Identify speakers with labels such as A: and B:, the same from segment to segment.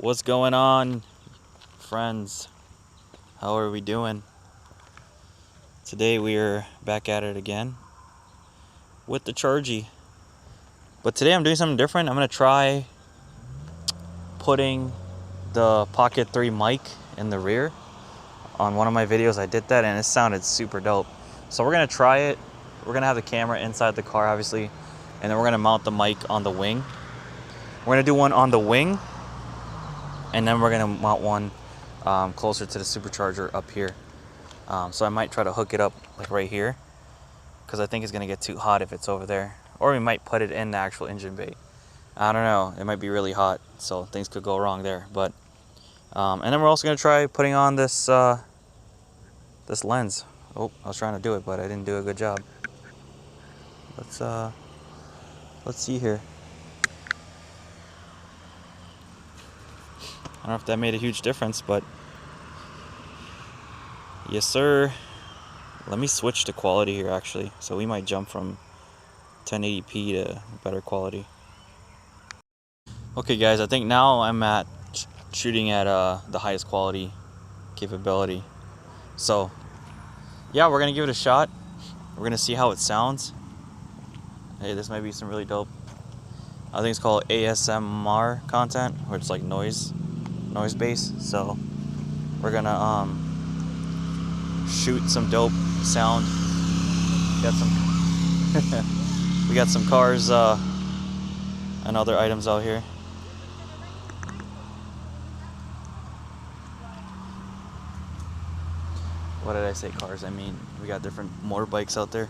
A: What's going on, friends? How are we doing? Today we are back at it again with the Chargy. But today I'm doing something different. I'm going to try putting the Pocket 3 mic in the rear. On one of my videos I did that and it sounded super dope. So we're going to try it. We're going to have the camera inside the car, obviously. And then we're going to mount the mic on the wing. We're going to do one on the wing. And then we're going to mount one closer to the supercharger up here. So I might try to hook it up like right here, because I think it's going to get too hot if it's over there. Or we might put it in the actual engine bay. I don't know. It might be really hot, so things could go wrong there. But and then we're also going to try putting on this this lens. Oh, I was trying to do it, but I didn't do a good job. Let's see here. I don't know if that made a huge difference, but yes, sir. Let me switch to quality here, actually. So we might jump from 1080p to better quality. Okay, guys, I think now I'm at shooting at the highest quality capability. So, yeah, we're gonna give it a shot. We're gonna see how it sounds. Hey, this might be some really dope. I think it's called ASMR content, where it's like noise base. So we're gonna shoot some dope sound. We got some cars and other items out here. What did I say, cars? I mean, we got different motorbikes out there.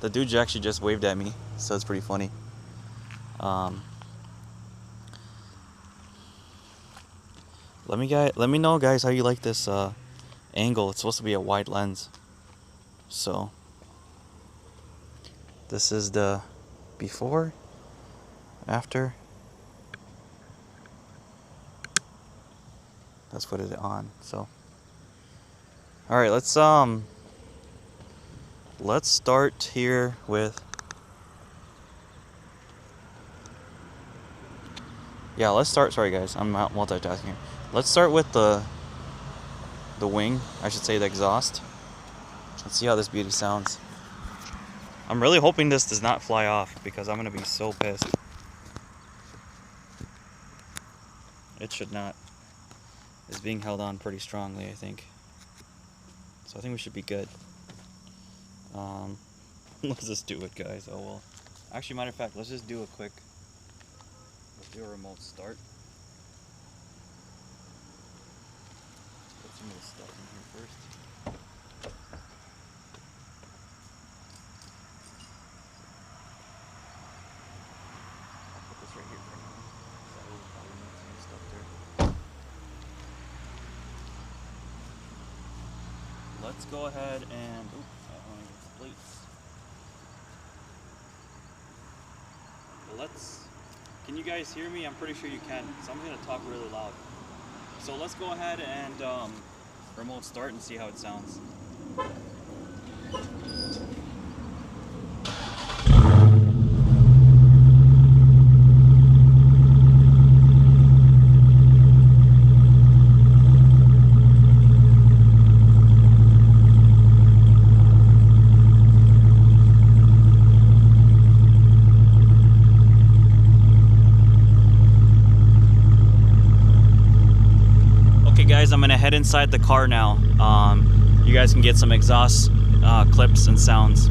A: The dude actually just waved at me, so it's pretty funny. Let me know, guys, how you like this angle. It's supposed to be a wide lens. So this is the before, after. Let's put it on. So all right, let's start here with, sorry guys, I'm multitasking here. Let's start with the wing, I should say the exhaust. Let's see how this beauty sounds. I'm really hoping this does not fly off, because I'm gonna be so pissed. It should not. It's being held on pretty strongly, I think. So I think we should be good. Let's just do it, guys. Oh well. Actually, matter of fact, let's just do a remote start. Put some of the stuff in here first. I'll put this right here for now. So I will probably need some stuff there. Let's go ahead and, I want to get the plates. Can you guys hear me? I'm pretty sure you can, so I'm going to talk really loud. So let's go ahead and remote start and see how it sounds. I'm gonna head inside the car now. You guys can get some exhaust clips and sounds.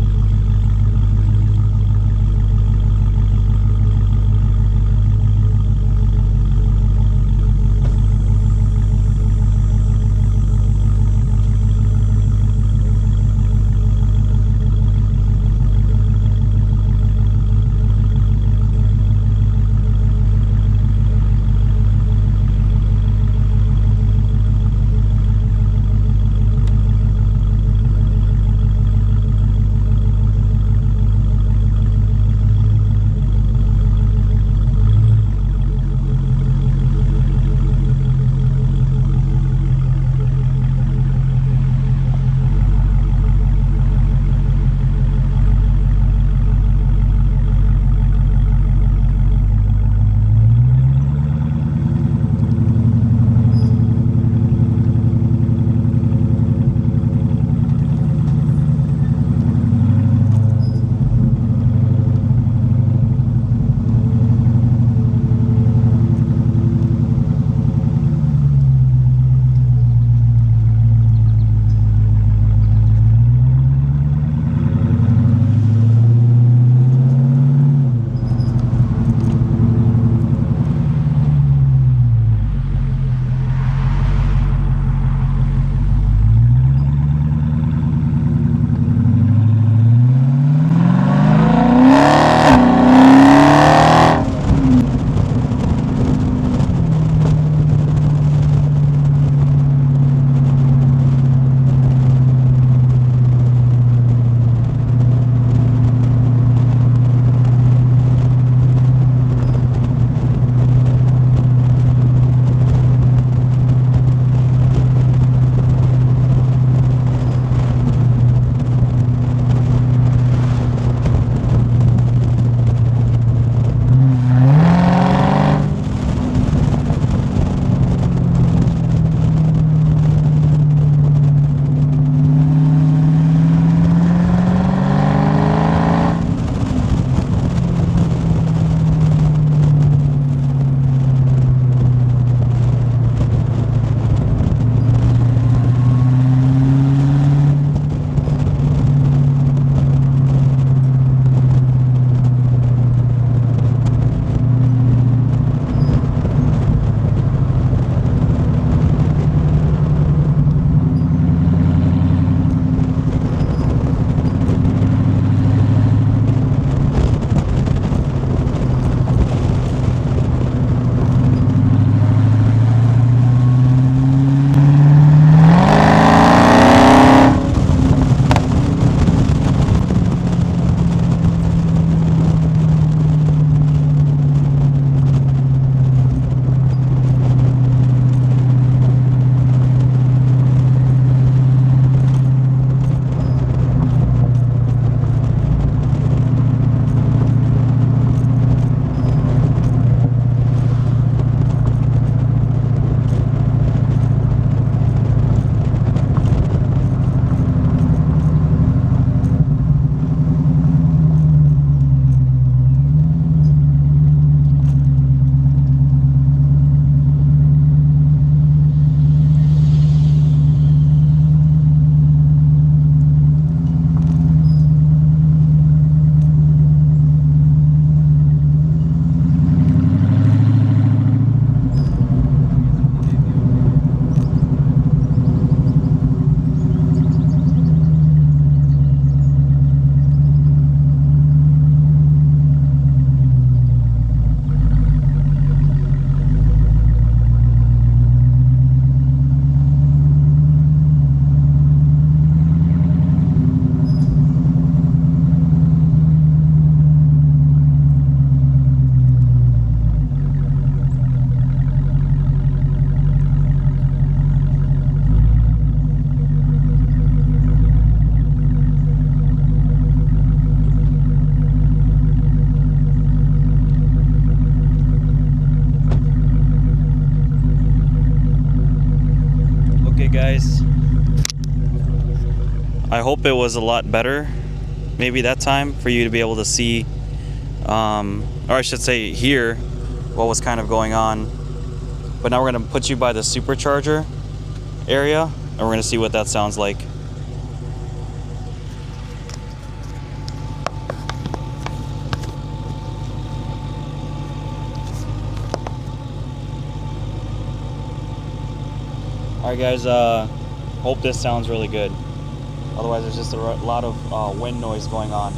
A: guys, I hope it was a lot better maybe that time for you to be able to see, or I should say hear what was kind of going on. But now we're going to put you by the supercharger area and we're going to see what that sounds like. Alright guys, hope this sounds really good. Otherwise there's just a lot of wind noise going on.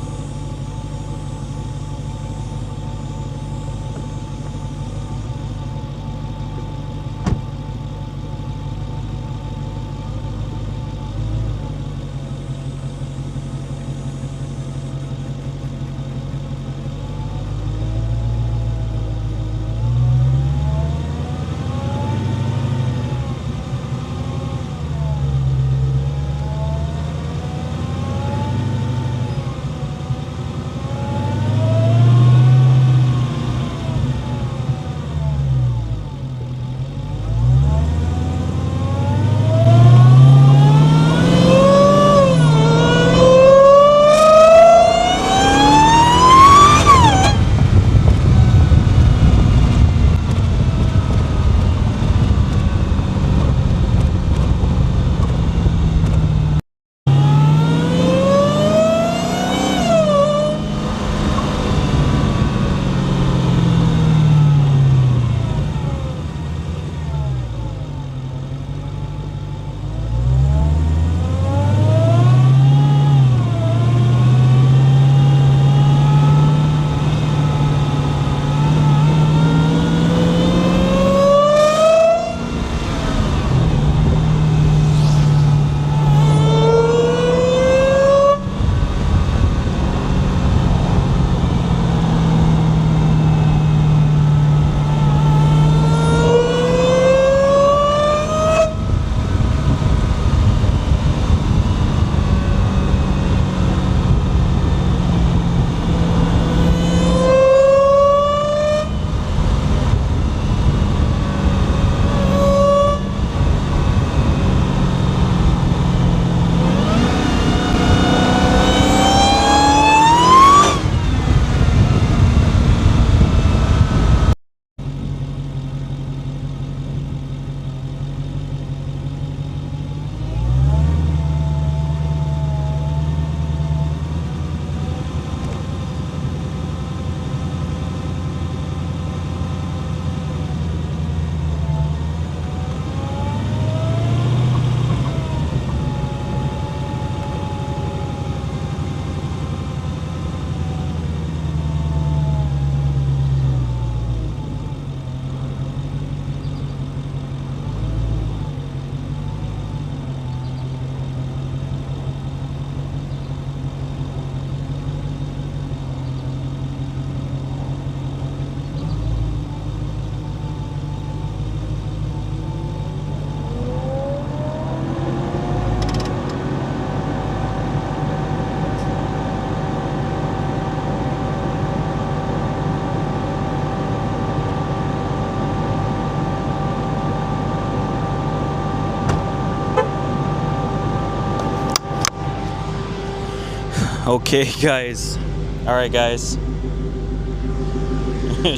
A: Okay guys, all right guys,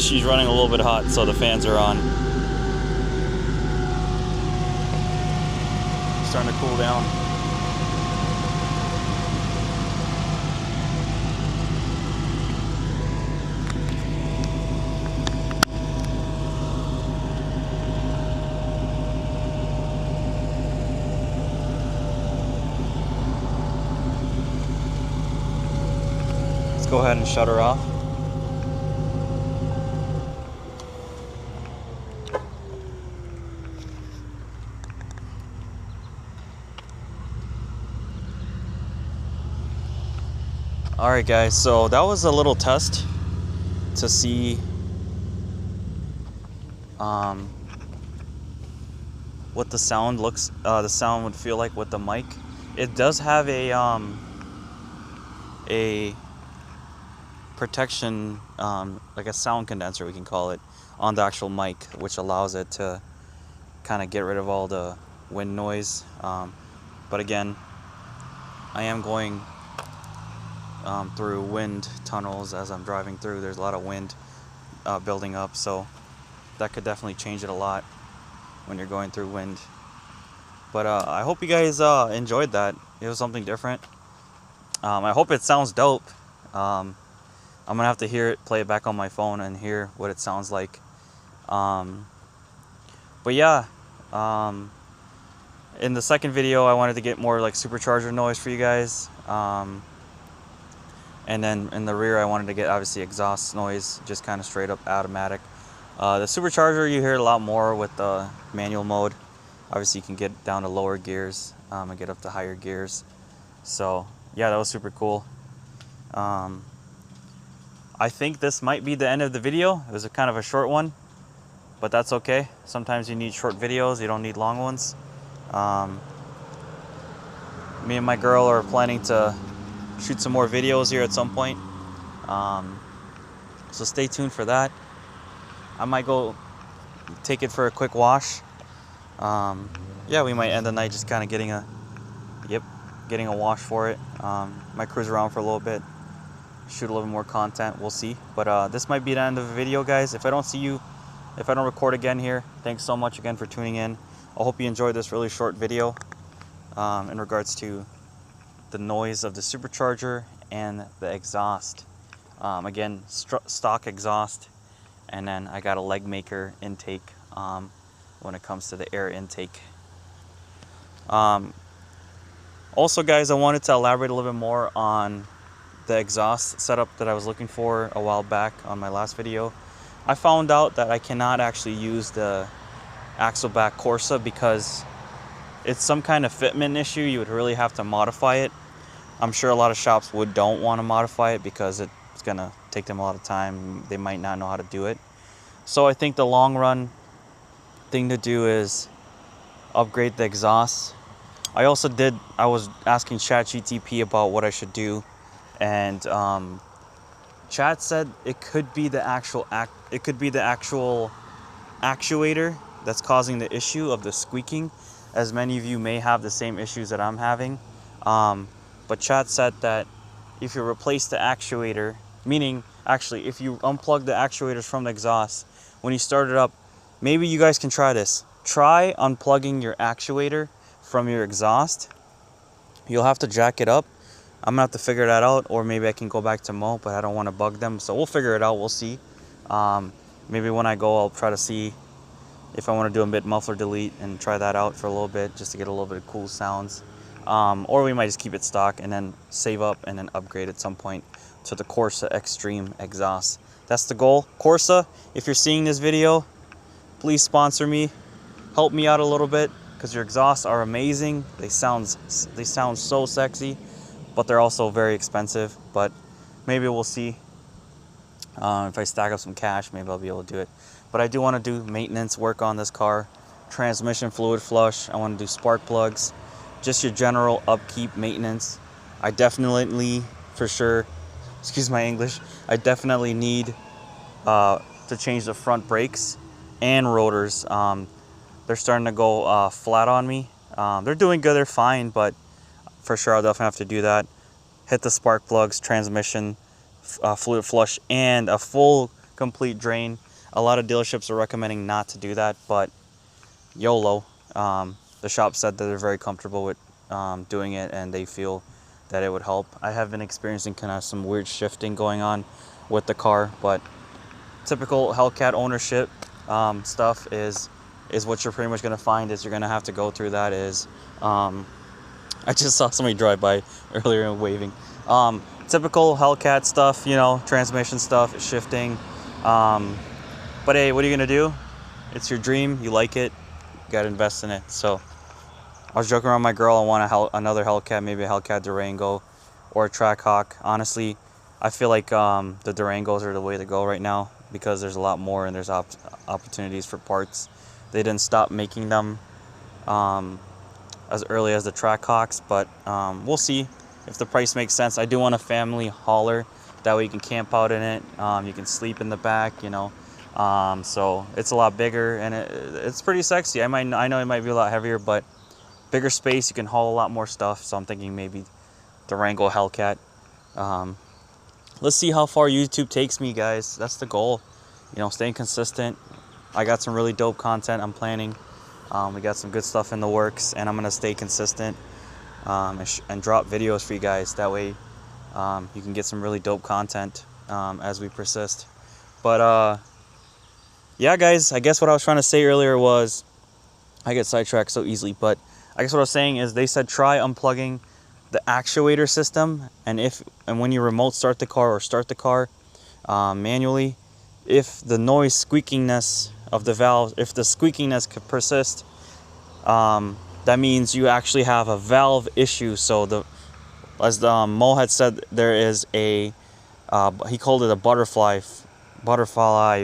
A: she's running a little bit hot, so the fans are on. Starting to cool down. Let's go ahead and shut her off. Alright guys, so that was a little test to see what the sound would feel like with the mic. It does have a protection, like a sound condenser we can call it, on the actual mic, which allows it to kind of get rid of all the wind noise. But again, I am going through wind tunnels as I'm driving through. There's a lot of wind building up, so that could definitely change it a lot when you're going through wind. But I hope you guys enjoyed that. It was something different. I hope it sounds dope. I'm gonna have to hear it, play it back on my phone and hear what it sounds like. But yeah, in the second video I wanted to get more like supercharger noise for you guys. And then in the rear I wanted to get obviously exhaust noise, just kind of straight up automatic. The supercharger you hear a lot more with the manual mode. Obviously you can get down to lower gears and get up to higher gears. So yeah, that was super cool. I think this might be the end of the video. It was a kind of a short one, but that's okay. Sometimes you need short videos, you don't need long ones. Me and my girl are planning to shoot some more videos here at some point. So stay tuned for that. I might go take it for a quick wash. Yeah, we might end the night just kind of getting a wash for it. Might cruise around for a little bit, shoot a little more content, we'll see. But this might be the end of the video, guys. If I don't record again here, thanks so much again for tuning in. I hope you enjoyed this really short video in regards to the noise of the supercharger and the exhaust. Again, stock exhaust, and then I got a leg maker intake when it comes to the air intake. Also, guys, I wanted to elaborate a little bit more on the exhaust setup that I was looking for a while back on my last video. I found out that I cannot actually use the axle back Corsa because it's some kind of fitment issue. You would really have to modify it. I'm sure a lot of shops don't want to modify it because it's gonna take them a lot of time. They might not know how to do it. So I think the long run thing to do is upgrade the exhaust. I was asking ChatGPT about what I should do, and Chat said it could be the actual actuator that's causing the issue of the squeaking, as many of you may have the same issues that I'm having. But Chat said that if you replace the actuator, meaning actually if you unplug the actuators from the exhaust, when you start it up, maybe you guys can try this. Try unplugging your actuator from your exhaust. You'll have to jack it up. I'm gonna have to figure that out, or maybe I can go back to Mo, but I don't want to bug them, so we'll figure it out. We'll see. Maybe when I go, I'll try to see if I want to do a mid muffler delete and try that out for a little bit, just to get a little bit of cool sounds. Or we might just keep it stock and then save up and then upgrade at some point to the Corsa Extreme exhaust. That's the goal. Corsa, if you're seeing this video, please sponsor me. Help me out a little bit, because your exhausts are amazing. They sound so sexy, but they're also very expensive. But maybe we'll see. If I stack up some cash, maybe I'll be able to do it. But I do want to do maintenance work on this car. Transmission fluid flush. I want to do spark plugs. Just your general upkeep maintenance. I definitely, for sure, excuse my English, I definitely need to change the front brakes and rotors. They're starting to go flat on me. They're doing good, they're fine, but for sure I'll definitely have to do that. Hit the spark plugs, transmission, fluid flush, and a full complete drain. A lot of dealerships are recommending not to do that, but YOLO. The shop said that they're very comfortable with doing it, and they feel that it would help. I have been experiencing kind of some weird shifting going on with the car, but typical Hellcat ownership stuff is what you're pretty much going to find. Is you're going to have to go through that. I just saw somebody drive by earlier and waving. Typical Hellcat stuff, you know, transmission stuff, shifting. But hey, what are you going to do? It's your dream. You like it. You got to invest in it. So I was joking around with my girl. I want another Hellcat, maybe a Hellcat Durango or a Trackhawk. Honestly, I feel like the Durangos are the way to go right now, because there's a lot more and there's opportunities for parts. They didn't stop making them as early as the Trackhawks, but we'll see if the price makes sense. I do want a family hauler. That way you can camp out in it. You can sleep in the back, you know. So it's a lot bigger, and it's pretty sexy. I know it might be a lot heavier, but bigger space, you can haul a lot more stuff. So I'm thinking maybe the Durango Hellcat. Let's see how far YouTube takes me, guys. That's the goal, you know, staying consistent. I got some really dope content I'm planning. We got some good stuff in the works, and I'm gonna stay consistent and drop videos for you guys. That way you can get some really dope content as we persist. But yeah, guys, I guess what I was trying to say earlier was, I get sidetracked so easily, but I guess what I was saying is they said try unplugging the actuator system, and when you remote start the car or start the car manually, if the noise squeakiness of the valve, if the squeakiness could persist, that means you actually have a valve issue. So as Mo had said, there is a he called it a butterfly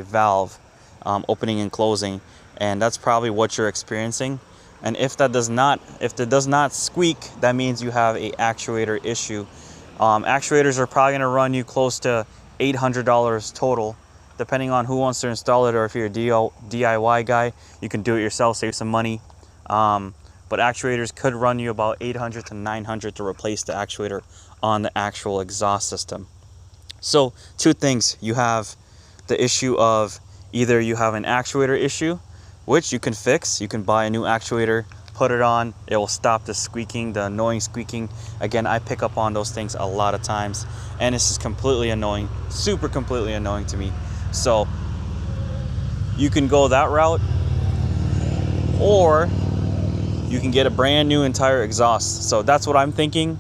A: valve opening and closing, and that's probably what you're experiencing. And if it does not squeak, that means you have a actuator issue. Actuators are probably going to run you close to $800 total, depending on who wants to install it, or if you're a DIY guy, you can do it yourself, save some money. But actuators could run you about $800 to $900 to replace the actuator on the actual exhaust system. So two things: you have the issue of either you have an actuator issue, which you can fix. You can buy a new actuator, put it on, it will stop the squeaking, the annoying squeaking. Again, I pick up on those things a lot of times, and this is completely annoying, completely annoying to me. So you can go that route, or you can get a brand new entire exhaust. So that's what I'm thinking.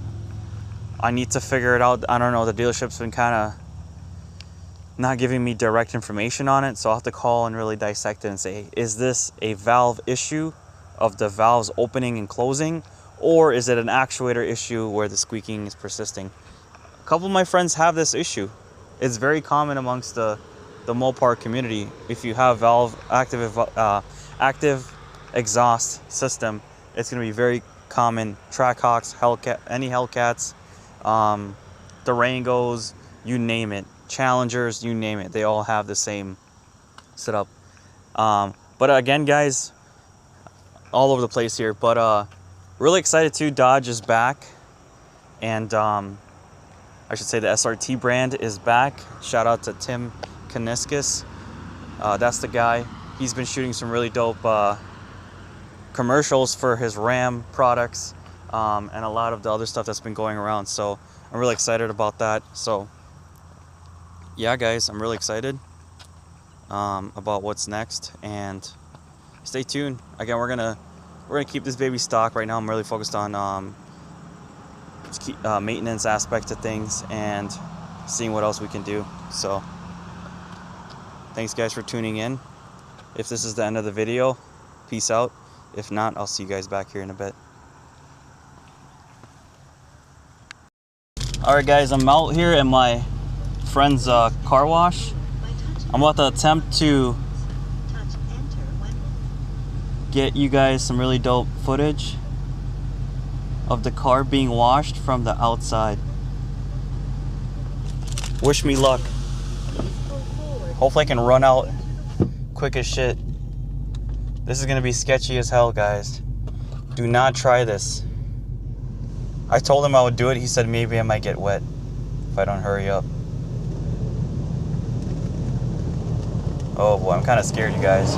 A: I need to figure it out. I don't know, the dealership's been kind of not giving me direct information on it, so I'll have to call and really dissect it and say, is this a valve issue of the valves opening and closing, or is it an actuator issue where the squeaking is persisting? A couple of my friends have this issue. It's very common amongst the Mopar community. If you have active exhaust system, it's going to be very common. Trackhawks, Hellcat, any Hellcats, Durangos, you name it, Challengers, you name it, they all have the same setup. But again, guys, all over the place here, but really excited too. Dodge is back, and I should say the SRT brand is back. Shout out to Tim Kaniskis. That's the guy. He's been shooting some really dope commercials for his Ram products, and a lot of the other stuff that's been going around. So I'm really excited about that. So yeah, guys, I'm really excited about what's next, and stay tuned. Again, we're gonna keep this baby stock. Right now I'm really focused on maintenance aspect of things and seeing what else we can do. So thanks, guys, for tuning in. If this is the end of the video, peace out. If not, I'll see you guys back here in a bit. Alright, guys, I'm out here at my friend's car wash. I'm about to attempt to get you guys some really dope footage of the car being washed from the outside. Wish me luck. Hopefully I can run out quick as shit. This is gonna be sketchy as hell, guys. Do not try this. I told him I would do it. He said maybe I might get wet if I don't hurry up. Oh boy, I'm kind of scared, you guys.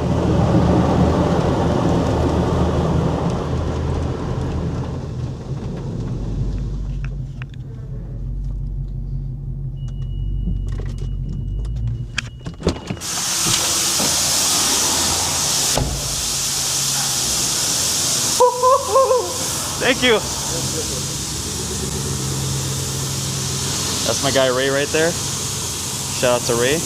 A: Thank you. That's my guy Ray right there. Shout out to Ray.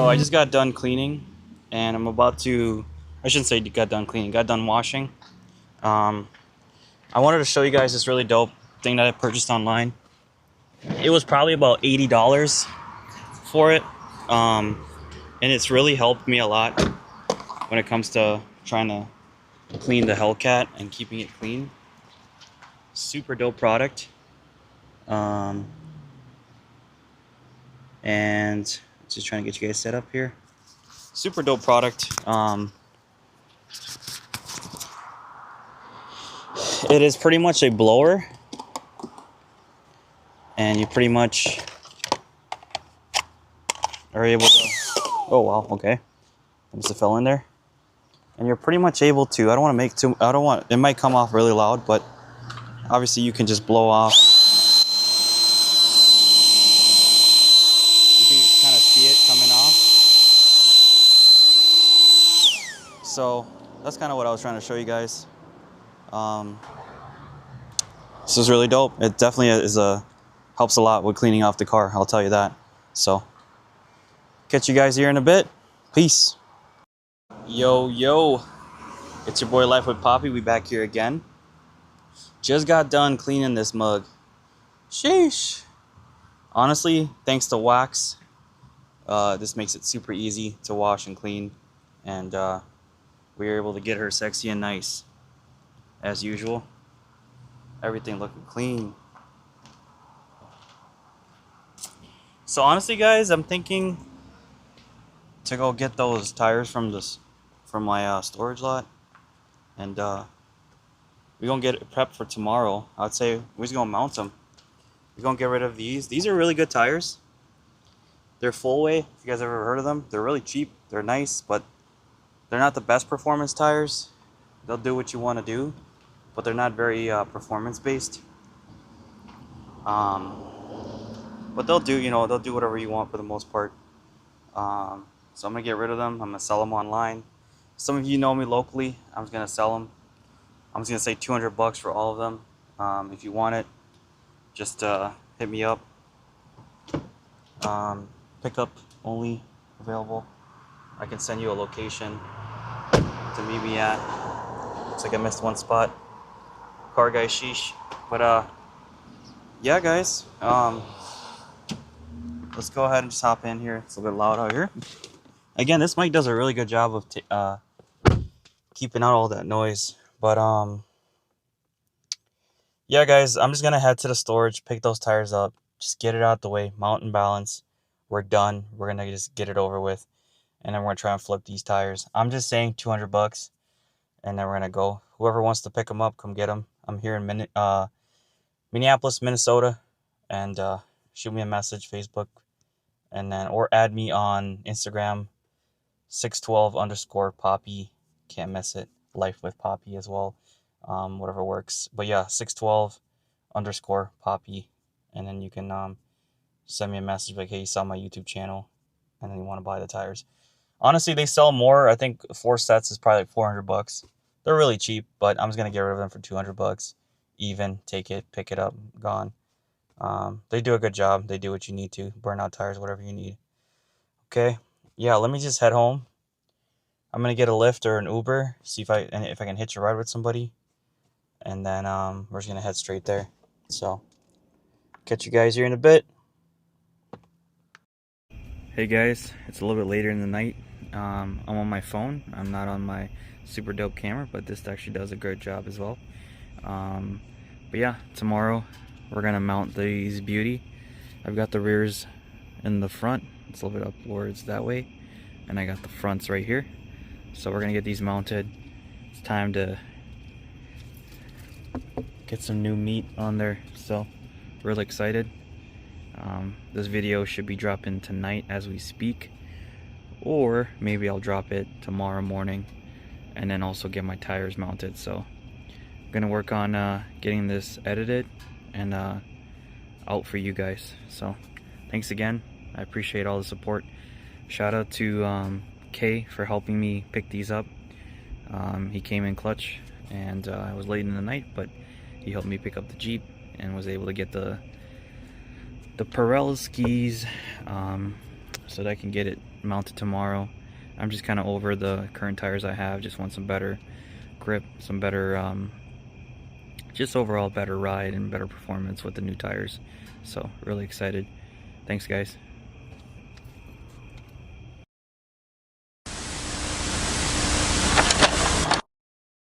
A: I just got done cleaning, and I'm about to, I shouldn't say got done cleaning, got done washing. I wanted to show you guys this really dope thing that I purchased online. It was probably about $80 for it, and it's really helped me a lot when it comes to trying to clean the Hellcat and keeping it clean. Super dope product. And just trying to get you guys set up here. Super dope product. It is pretty much a blower, and you pretty much are able to, oh wow, okay, I must have fell in there. And you're pretty much able to, I don't want to make too, I don't want, it might come off really loud, but obviously you can just blow off. You can kind of see it coming off. So that's kind of what I was trying to show you guys. This is really dope. It definitely helps a lot with cleaning off the car, I'll tell you that. So catch you guys here in a bit. Peace. Yo, it's your boy Life with Poppy. We back here again. Just got done cleaning this mug. Sheesh. Honestly, thanks to wax, this makes it super easy to wash and clean, and we were able to get her sexy and nice as usual. Everything looking clean. So honestly, guys, I'm thinking to go get those tires from my storage lot, and we're gonna get it prepped for tomorrow. I'd say we're just gonna mount them. We're gonna get rid of these. These are really good tires. They're full way. If you guys ever heard of them, they're really cheap. They're nice, but they're not the best performance tires. They'll do what you want to do, but they're not very performance based. But they'll do, they'll do whatever you want for the most part. So I'm gonna get rid of them. I'm gonna sell them online. Some of you know me locally. I'm just gonna sell them. I'm just gonna say $200 for all of them. If you want it, just hit me up. Pickup only available. I can send you a location to meet me at. Looks like I missed one spot. Car guy, sheesh. But yeah, guys. Let's go ahead and just hop in here. It's a little bit loud out here. Again, this mic does a really good job of keeping out all that noise. But yeah, guys, I'm just gonna head to the storage, pick those tires up, just get it out the way, mount and balance. We're done. We're gonna just get it over with, and then we're gonna try and flip these tires. I'm just saying $200, and then we're gonna go. Whoever wants to pick them up, come get them. I'm here in Minneapolis, Minnesota, and shoot me a message, Facebook, and then or add me on Instagram, 612_Poppy. Can't miss it. Life with Poppy as well. Whatever works. But yeah, 612_Poppy, and then you can send me a message like, hey, you saw my YouTube channel, and then you want to buy the tires. Honestly, they sell more. I think 4 sets is probably like $400. They're really cheap, but I'm just gonna get rid of them for $200. Even, take it, pick it up, gone. They do a good job. They do what you need to. Burn out tires, whatever you need. Okay, yeah. Let me just head home. I'm gonna get a Lyft or an Uber. See if I can hitch a ride with somebody, and then we're just gonna head straight there. So, catch you guys here in a bit. Hey guys, it's a little bit later in the night. I'm on my phone. I'm not on my super dope camera, but this actually does a great job as well. But yeah, tomorrow we're gonna mount these beauty. I've got the rears in the front. It's a little bit upwards that way, and I got the fronts right here. So we're gonna get these mounted. It's time to get some new meat on there. So really excited. This video should be dropping tonight as we speak, or maybe I'll drop it tomorrow morning and then also get my tires mounted. So I'm gonna work on getting this edited and out for you guys. So thanks again. I appreciate all the support. Shout out to Kay for helping me pick these up. He came in clutch, and I was late in the night, but he helped me pick up the Jeep and was able to get the Pirelli skis so that I can get it mount it tomorrow. I'm just kind of over the current tires I have. Just want some better grip, some better, just overall better ride and better performance with the new tires. So really excited. Thanks guys.